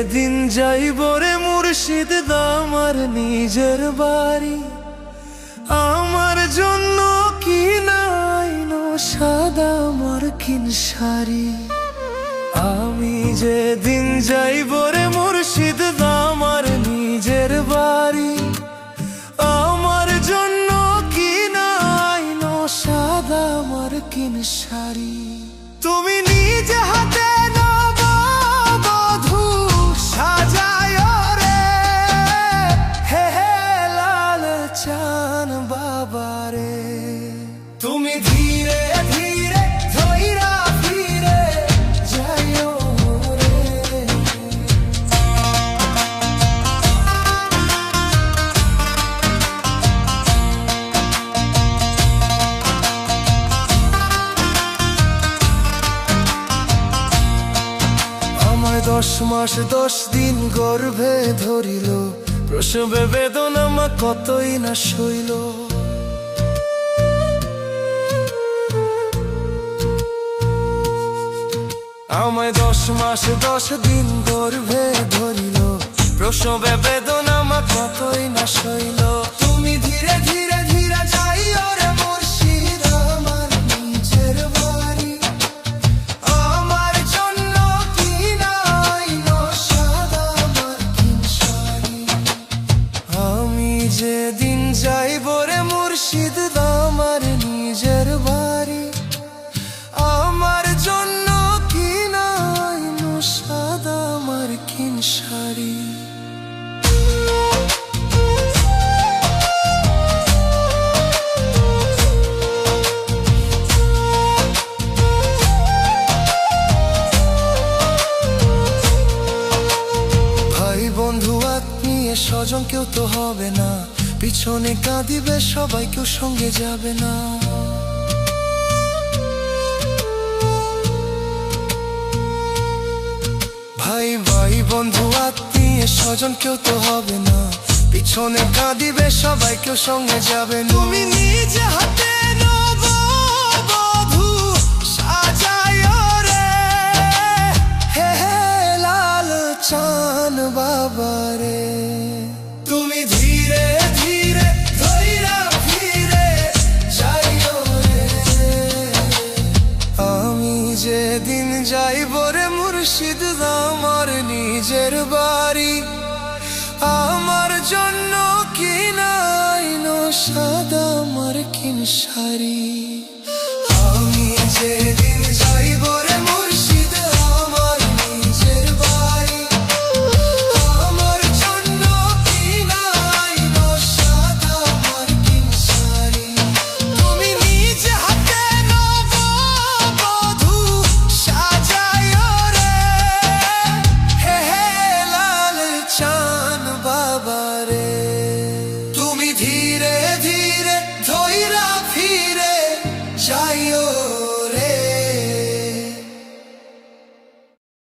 যেদিন যাইব রে মুর্শিদ আমার নিজের বাড়ি, আমার জন্য কি নাইনো সাদা মার্কিন শাড়ি। আমি যেদিন যাইব রে মুর্শিদ আমার নিজের বাড়ি, আমার জন্য কি নাইনো সাদা মার্কিন শাড়ি। তুমি নিজে হাতে নববধূ সাজায় রে, হে হে লাল চান বাবা রে। তুমি ধীরে ধীরে ধইরা ফিরে যাইও রে। আমায় 10 মাস 10 দিন গর্ভে ধরিল, প্রসবে বেদনা মা কতই না সইল। আমায় 10 মাস 10 দিন গর্ভে ধরিল, প্রসবে বেদনা মা কতই না সইল। তুমি ধীরে ধীরে ধীরে যাইও রে মুর্শিদ আমার নিজের বাড়ি, আমার জন্য কি নাইনো সাদা মার্কিন শাড়ি। আমি যেদিন যাইব রে মুর্শিদ আমার নিজের বাড়ি, আমার জন্য কি নাইনো সাদা মার্কিন শাড়ি। ভাই বন্ধু আত্মীয় স্বজন কেউ তো হবে না, পিছনে কাঁদিবে সবাই, কেউ সঙ্গে যাবে না। ভাই ভাই বন্ধু আত্মীয় স্বজন কেউ তো হবে না, পিছনে কাঁদিবে সবাই, কেউ সঙ্গে যাবে না। তুমি নিজে হাতে নববধূ সাজায় রে, হে হে লাল চান বাবা রে। তুমি ধীরে ধীরে ধইরা ফিরে যাইও রে। আমি যেদিন যাইব রে মুর্শিদ আমার নিজের বাড়ি, আমার জন্য কি নাইনো সাদা মার্কিন শাড়ি। আমি যে